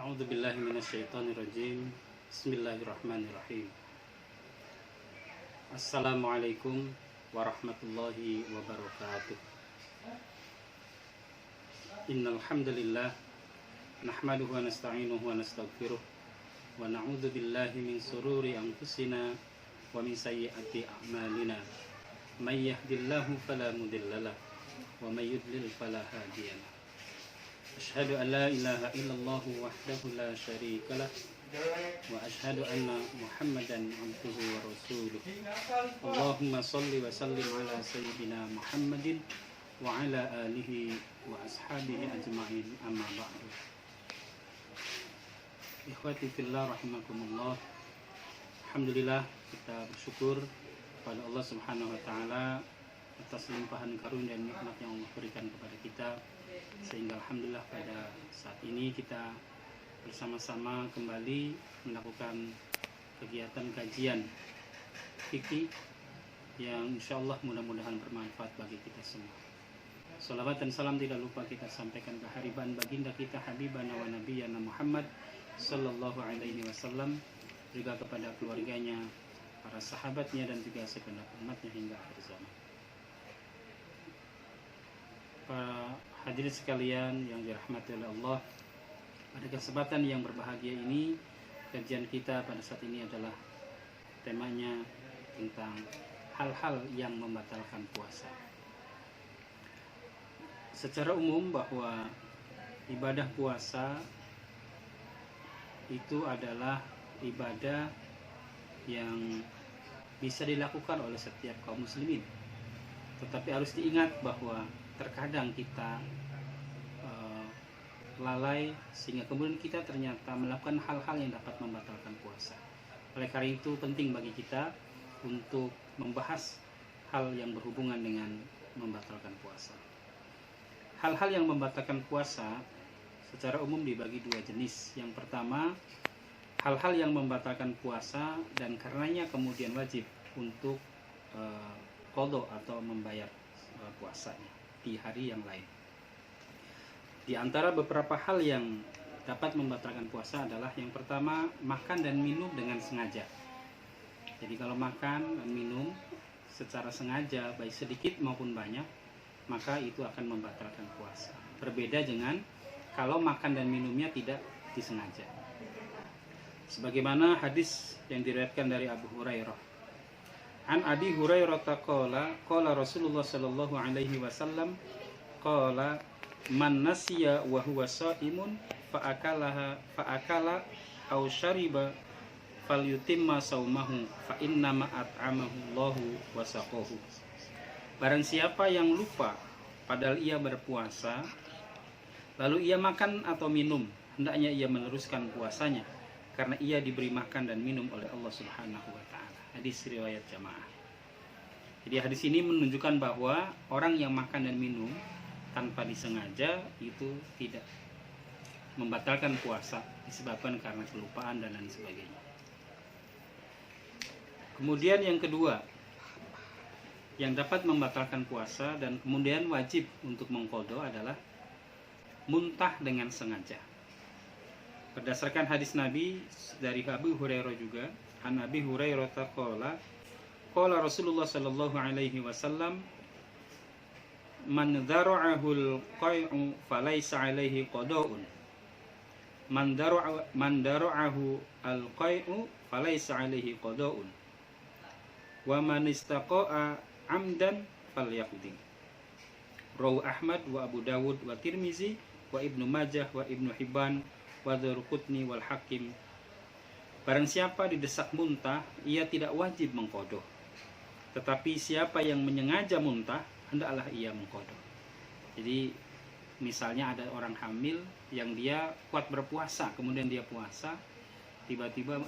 A'udzu billahi minasyaitonir rajim. Bismillahirrahmanirrahim. Assalamualaikum warahmatullahi wabarakatuh. Innal hamdalillah nahmaduhu wa nasta'inuhu wa nastaghfiruh wa na'udzu billahi min shururi anfusina wa min sayyiati a'malina. May yahdihillahu fala mudhillalah wa may yudlil fala hadiyalah. Asyhadu an la ilaha illallah wahdahu la syarika lah wa asyhadu anna Muhammadan abduhu wa rasuluh. Allahumma shalli wa sallim ala sayyidina Muhammadin wa ala alihi wa ashabihi ajma'in, amma ba'du. Ikhwati fillah rahimakumullah. Alhamdulillah, kita bersyukur kepada Allah Subhanahu wa taala atas limpahan karunia dan nikmat yang Allah berikan kepada kita, sehingga alhamdulillah pada saat ini kita bersama-sama kembali melakukan kegiatan kajian fikih yang insyaallah mudah-mudahan bermanfaat bagi kita semua. Salawat dan salam tidak lupa kita sampaikan ke hariban baginda kita habibana wa nabiyana Muhammad sallallahu alaihi wasallam, juga kepada keluarganya, para sahabatnya, dan juga segenap umatnya hingga akhir zaman. Para hadirin sekalian yang dirahmati oleh Allah, pada kesempatan yang berbahagia ini, kajian kita pada saat ini adalah temanya tentang hal-hal yang membatalkan puasa. Secara umum bahwa ibadah puasa itu adalah ibadah yang bisa dilakukan oleh setiap kaum muslimin. Tetapi harus diingat bahwa terkadang kita lalai sehingga kemudian kita ternyata melakukan hal-hal yang dapat membatalkan puasa. Oleh karena itu penting bagi kita untuk membahas hal yang berhubungan dengan membatalkan puasa. Hal-hal yang membatalkan puasa secara umum dibagi dua jenis. Yang pertama, hal-hal yang membatalkan puasa dan karenanya kemudian wajib untuk qadha atau membayar puasanya di hari yang lain. Di antara beberapa hal yang dapat membatalkan puasa adalah yang pertama, makan dan minum dengan sengaja. Jadi kalau makan dan minum secara sengaja, baik sedikit maupun banyak, maka itu akan membatalkan puasa. Berbeda dengan kalau makan dan minumnya tidak disengaja. Sebagaimana hadis yang diriwayatkan dari Abu Hurairah. An Abi Hurairah qala Rasulullah sallallahu alaihi wasallam qala man nasiya wa huwa shaimun fa akala aw syariba falyutimma saumahu fa inna ma at'amahu Allahu wa saqahu. Barang siapa yang lupa padahal ia berpuasa, lalu ia makan atau minum, hendaknya ia meneruskan puasanya karena ia diberi makan dan minum oleh Allah Subhanahu wa taala. Hadis riwayat jamaah. Jadi hadis ini menunjukkan bahwa orang yang makan dan minum tanpa disengaja itu tidak membatalkan puasa disebabkan karena kelupaan dan lain sebagainya. Kemudian yang kedua, yang dapat membatalkan puasa dan kemudian wajib untuk mengqadha adalah muntah dengan sengaja. Berdasarkan hadis Nabi dari Abu Hurairah juga, An Abi Hurairah qala Rasulullah sallallahu alaihi wasallam man dara'ahul qai'u falaysa alaihi qada'un man dara'ahu al qai'u falaysa alaihi qada'un wa man istaqa'a amdan falyaqdi. Rawahu Ahmad wa Abu Dawud wa Tirmizi wa Ibnu Majah wa Ibnu Hibban wa Dzarqutni wal Hakim. Barang siapa didesak muntah, ia tidak wajib mengqadha. Tetapi siapa yang menyengaja muntah, hendaklah ia mengqadha. Jadi misalnya ada orang hamil yang dia kuat berpuasa, kemudian dia puasa, tiba-tiba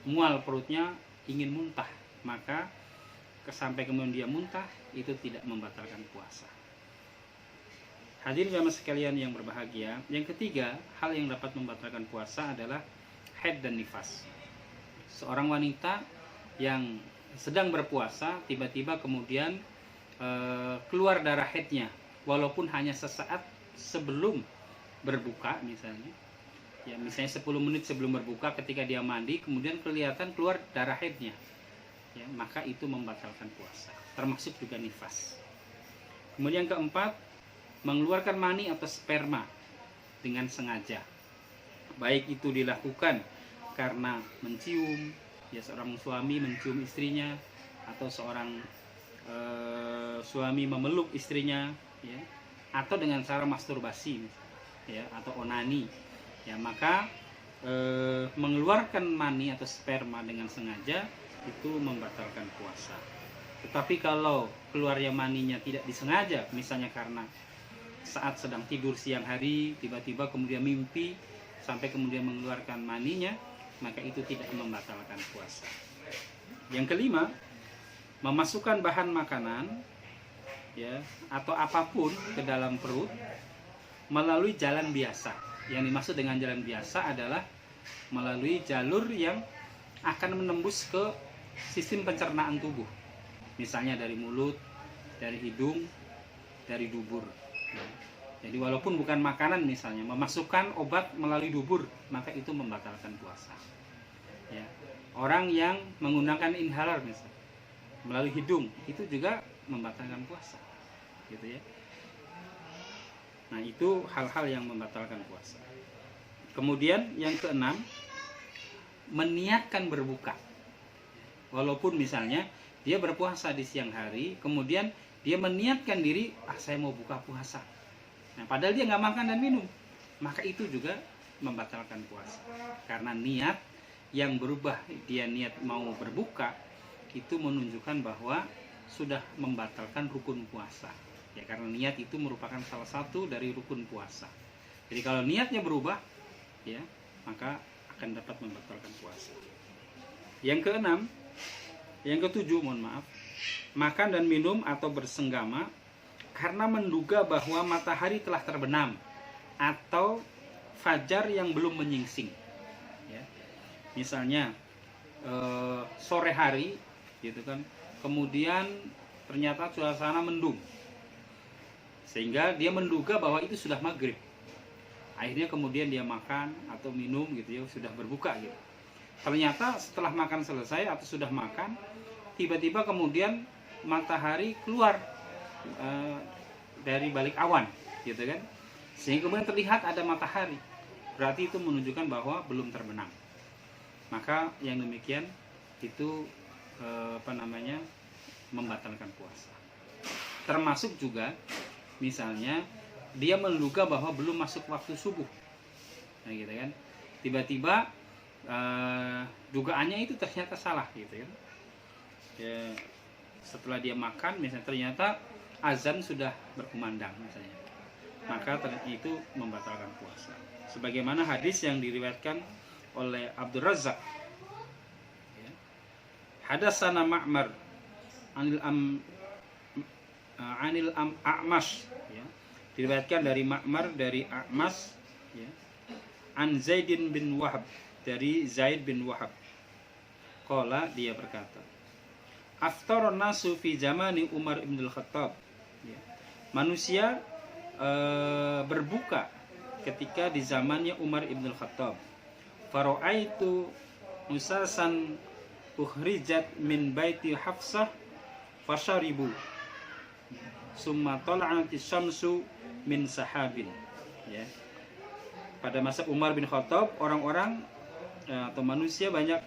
mual perutnya, ingin muntah, maka sampai kemudian dia muntah, itu tidak membatalkan puasa. Hadirin jamaah sekalian yang berbahagia, yang ketiga, hal yang dapat membatalkan puasa adalah haid dan nifas. Seorang wanita yang sedang berpuasa tiba-tiba kemudian keluar darah haidnya, walaupun hanya sesaat sebelum berbuka misalnya, Ya, misalnya 10 menit sebelum berbuka ketika dia mandi kemudian kelihatan keluar darah haidnya, ya, maka itu membatalkan puasa, termasuk juga nifas. Kemudian keempat, mengeluarkan mani atau sperma dengan sengaja, baik itu dilakukan karena mencium, ya, seorang suami mencium istrinya, atau seorang suami memeluk istrinya, ya, atau dengan cara masturbasi, ya, atau onani, ya, maka mengeluarkan mani atau sperma dengan sengaja itu membatalkan puasa. Tetapi kalau keluarnya maninya tidak disengaja, misalnya karena saat sedang tidur siang hari tiba-tiba kemudian mimpi sampai kemudian mengeluarkan maninya, maka itu tidak membatalkan puasa. Yang kelima, memasukkan bahan makanan, ya, atau apapun ke dalam perut melalui jalan biasa. Yang dimaksud dengan jalan biasa adalah melalui jalur yang akan menembus ke sistem pencernaan tubuh, misalnya dari mulut, dari hidung, dari dubur. Jadi walaupun bukan makanan, misalnya memasukkan obat melalui dubur, maka itu membatalkan puasa, ya. Orang yang menggunakan inhaler misalnya melalui hidung, itu juga membatalkan puasa, gitu ya. Nah, itu hal-hal yang membatalkan puasa. Kemudian yang keenam, meniatkan berbuka. Walaupun misalnya dia berpuasa di siang hari, kemudian dia meniatkan diri, saya mau buka puasa. Nah, padahal dia nggak makan dan minum, maka itu juga membatalkan puasa. Karena niat yang berubah, dia niat mau berbuka, itu menunjukkan bahwa sudah membatalkan rukun puasa, ya, karena niat itu merupakan salah satu dari rukun puasa. Jadi kalau niatnya berubah, ya, maka akan dapat membatalkan puasa. Yang keenam, yang ketujuh, mohon maaf, makan dan minum atau bersenggama karena menduga bahwa matahari telah terbenam atau fajar yang belum menyingsing, ya. Misalnya sore hari, gitu kan, kemudian ternyata suasana mendung sehingga dia menduga bahwa itu sudah maghrib. Akhirnya kemudian dia makan atau minum, gitu ya, sudah berbuka gitu. Ternyata setelah makan selesai atau sudah makan, tiba-tiba kemudian matahari keluar dari balik awan, gitu kan, sehingga kemudian terlihat ada matahari. Berarti itu menunjukkan bahwa belum terbenam. Maka yang demikian itu membatalkan puasa. Termasuk juga misalnya dia menduga bahwa belum masuk waktu subuh, nah, gitu kan, tiba-tiba dugaannya itu ternyata salah, gitu kan, ya, setelah dia makan misalnya ternyata azan sudah berkumandang misalnya, maka itu membatalkan puasa. Sebagaimana hadis yang diriwayatkan oleh Abdul Razzaq, ya, hadatsana Ma'mar anil A'mash, ya, diriwayatkan dari Ma'mar dari A'mash, ya, an Zaidin bin Wahab, dari Zaid bin Wahab, qala, dia berkata, aftarun nasu fi zamani Umar ibn al-Khattab, ya, manusia berbuka ketika di zamannya Umar ibn al-Khattab. Fara'aitu musasan ukhrijat min baiti Hafsah fasharibu summa tala'atis syamsu min sahabin, ya. Pada masa Umar bin Khattab, orang-orang atau manusia banyak,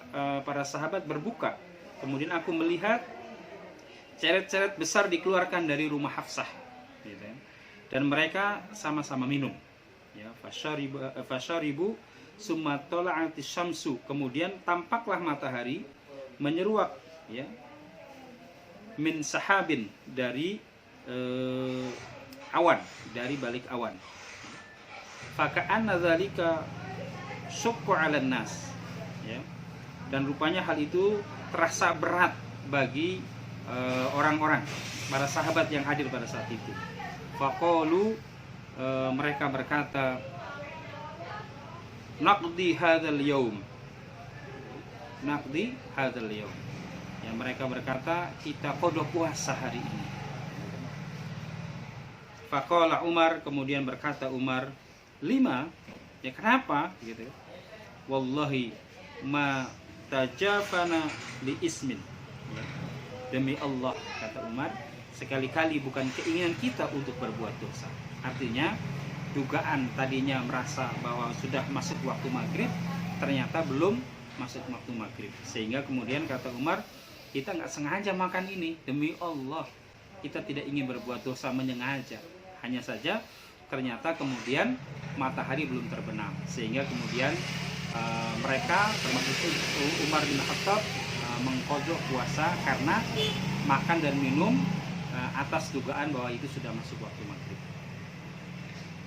para sahabat berbuka. Kemudian aku melihat ceret-ceret besar dikeluarkan dari rumah Hafsah, gitu, dan mereka sama-sama minum, ya. Fasharibu summa tala'atis syamsu, kemudian tampaklah matahari menyeruak, ya, min sahabin, dari awan, dari balik awan. Faka'anna dzalika syaqqa 'alan nas, ya. Dan rupanya hal itu terasa berat bagi orang-orang, para sahabat yang hadir pada saat itu. Faqalu, mereka berkata, naqdi hadzal yaum, naqdi hadzal yaum, ya, mereka berkata, kita qada puasa hari ini. Faqala Umar, kemudian berkata Umar, lima, Ya kenapa gitu? Wallahi ma tajafana li ismin. Ya. Demi Allah, kata Umar, sekali-kali bukan keinginan kita untuk berbuat dosa. Artinya dugaan tadinya merasa bahwa sudah masuk waktu maghrib, ternyata belum masuk waktu maghrib. Sehingga kemudian kata Umar, kita nggak sengaja makan ini, demi Allah kita tidak ingin berbuat dosa menyengaja. Hanya saja ternyata kemudian matahari belum terbenam, sehingga kemudian mereka termasuk Umar bin Khattab mengkodok puasa karena makan dan minum atas dugaan bahwa itu sudah masuk waktu maghrib.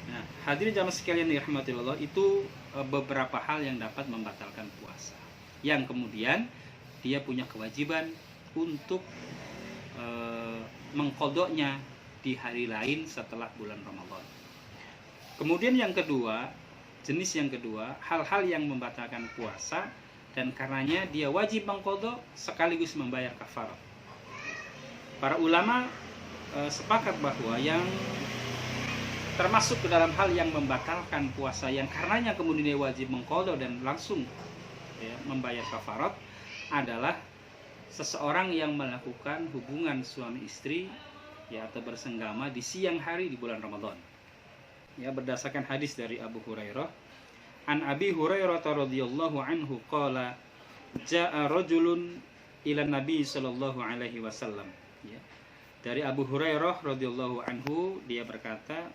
Nah, hadirin jamaah sekalian dirahmati Allah, itu beberapa hal yang dapat membatalkan puasa, yang kemudian dia punya kewajiban untuk mengkodoknya di hari lain setelah bulan Ramadan. Kemudian yang kedua, jenis yang kedua, hal-hal yang membatalkan puasa dan karenanya dia wajib mengkodok sekaligus membayar kafarat. Para ulama sepakat bahwa yang termasuk ke dalam hal yang membatalkan puasa yang karenanya kemudian dia wajib mengkodok dan langsung membayar kafarat adalah seseorang yang melakukan hubungan suami istri atau bersenggama di siang hari di bulan Ramadan. Berdasarkan hadis dari Abu Hurairah, an Abi Hurairah radhiyallahu anhu qala jaa rajulun ila Nabi sallallahu alaihi wasallam. Dari Abu Hurairah radhiyallahu anhu, dia berkata,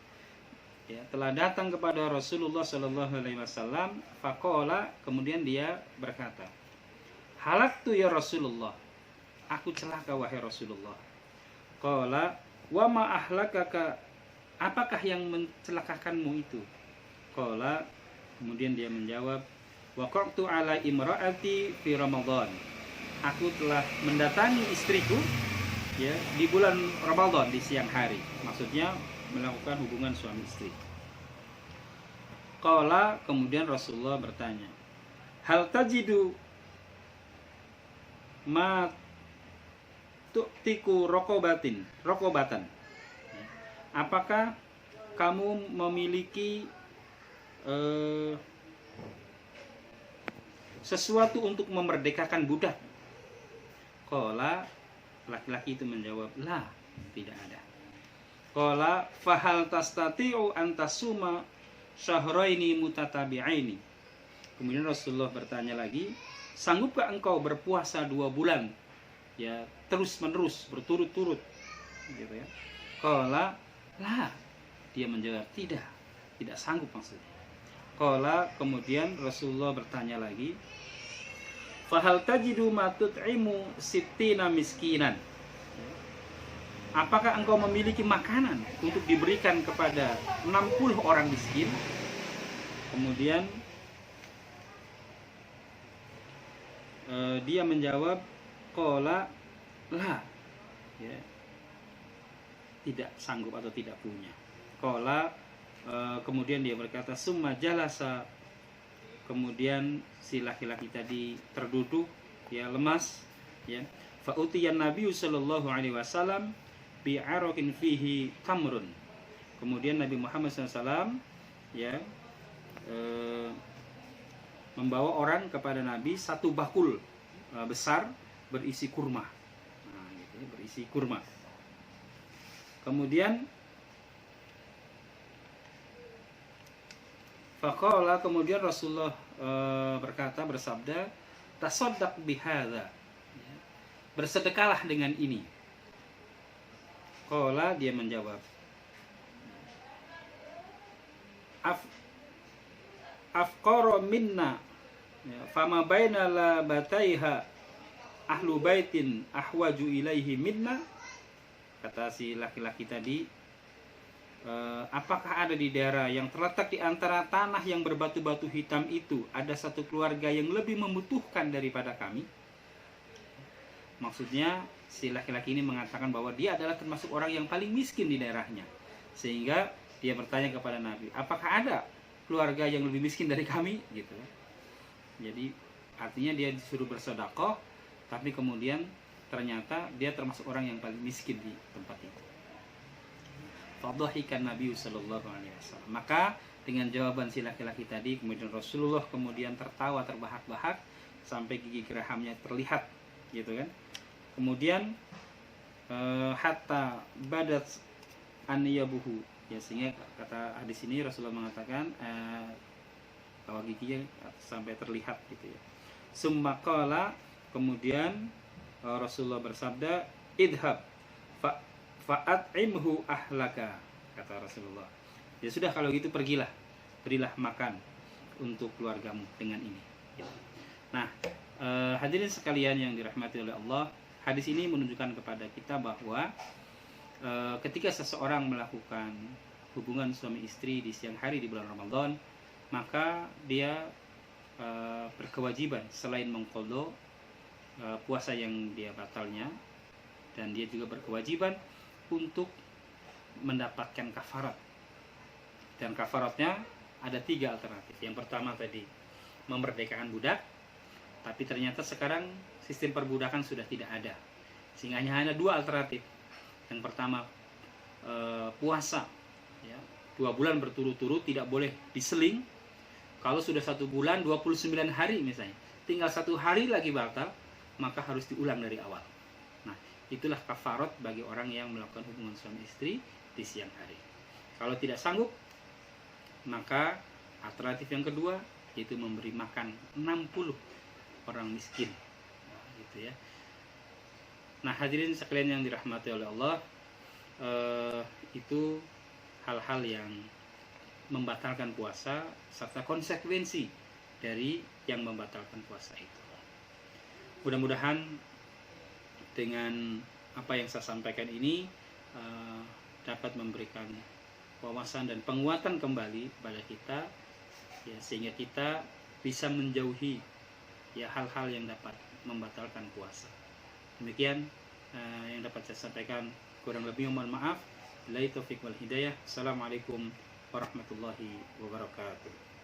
telah datang kepada Rasulullah sallallahu alaihi wasallam, faqala, kemudian dia berkata, halaktu ya Rasulullah, aku celaka wahai Rasulullah. Qala wa ma ahlakaka, apakah yang mencelakakanmu itu? Qala, kemudian dia menjawab, waqa'tu ala imra'ati fi Ramadan, aku telah mendatangi istriku di bulan Ramadan di siang hari, maksudnya melakukan hubungan suami istri. Qala, kemudian Rasulullah bertanya, hal tajidu ma tu'tiku rokobatan, apakah kamu memiliki sesuatu untuk memerdekakan budak? Qala, laki-laki itu menjawab, la, tidak ada. Qala fahal tastati'u an tasuma syahraini mutatabi'aini. Kemudian Rasulullah bertanya lagi, sanggupkah engkau berpuasa 2 bulan terus menerus berturut-turut gitu ya? Qala la, dia menjawab tidak sanggup maksudnya. Qala, kemudian Rasulullah bertanya lagi, fahal tajidu ma tut'imu sittina miskinan, apakah engkau memiliki makanan untuk diberikan kepada 60 orang miskin? Kemudian dia menjawab, qala la, tidak sanggup atau tidak punya. Qala, kemudian dia berkata, summa jalasa, kemudian si laki-laki tadi terduduk lemas fa utiyan Nabi sallallahu alaihi wasallam bi araqin fihi tamrun. Kemudian Nabi Muhammad SAW membawa orang kepada Nabi 1 bakul besar berisi kurma. Berisi kurma. Kemudian faqala, kemudian Rasulullah bersabda, tasaddaq bihadza, bersedekahlah dengan ini. Qala, dia menjawab, afqara minna fama baina la bataiha ahlu baitin ahwaju ilaihi minna. Kata si laki-laki tadi, apakah ada di daerah yang terletak di antara tanah yang berbatu-batu hitam itu ada satu keluarga yang lebih membutuhkan daripada kami? Maksudnya si laki-laki ini mengatakan bahwa dia adalah termasuk orang yang paling miskin di daerahnya, sehingga dia bertanya kepada Nabi, apakah ada keluarga yang lebih miskin dari kami gitu. Jadi artinya dia disuruh bersedekah, tapi kemudian ternyata dia termasuk orang yang paling miskin di tempat itu. Fadhahikan Nabi sallallahu alaihi wasallam. Maka dengan jawaban si laki-laki tadi, kemudian Rasulullah kemudian tertawa terbahak-bahak sampai gigi gerahamnya terlihat, gitu kan. Kemudian hatta badat aniyabuhu, ya, sehingga kata hadis ini Rasulullah mengatakan bahwa giginya sampai terlihat, gitu ya. Summa qala, kemudian Rasulullah bersabda, idhab fa'at'imhu ahlaka, kata Rasulullah. Ya sudah, kalau gitu pergilah, berilah makan untuk keluargamu dengan ini. Nah, hadirin sekalian yang dirahmati oleh Allah, hadis ini menunjukkan kepada kita bahwa ketika seseorang melakukan hubungan suami istri di siang hari di bulan Ramadan, maka dia berkewajiban selain mengqadha puasa yang dia batalnya, dan dia juga berkewajiban untuk mendapatkan kafarat. Dan kafaratnya ada 3 alternatif. Yang pertama tadi, memerdekakan budak, tapi ternyata sekarang sistem perbudakan sudah tidak ada, sehingga hanya 2 alternatif. Yang pertama, puasa, ya, 2 bulan berturut-turut, tidak boleh diseling. Kalau sudah 1 bulan 29 hari misalnya, tinggal 1 hari lagi batal, maka harus diulang dari awal. Nah, itulah kafarat bagi orang yang melakukan hubungan suami istri di siang hari. Kalau tidak sanggup, maka alternatif yang kedua yaitu memberi makan 60 orang miskin. Nah, gitu ya. Nah, hadirin sekalian yang dirahmati oleh Allah, itu hal-hal yang membatalkan puasa serta konsekuensi dari yang membatalkan puasa itu. Mudah-mudahan dengan apa yang saya sampaikan ini dapat memberikan wawasan dan penguatan kembali kepada kita, ya, sehingga kita bisa menjauhi, ya, hal-hal yang dapat membatalkan puasa. Demikian yang dapat saya sampaikan, kurang lebih mohon maaf. Billahi taufiq wal hidayah. Assalamualaikum warahmatullahi wabarakatuh.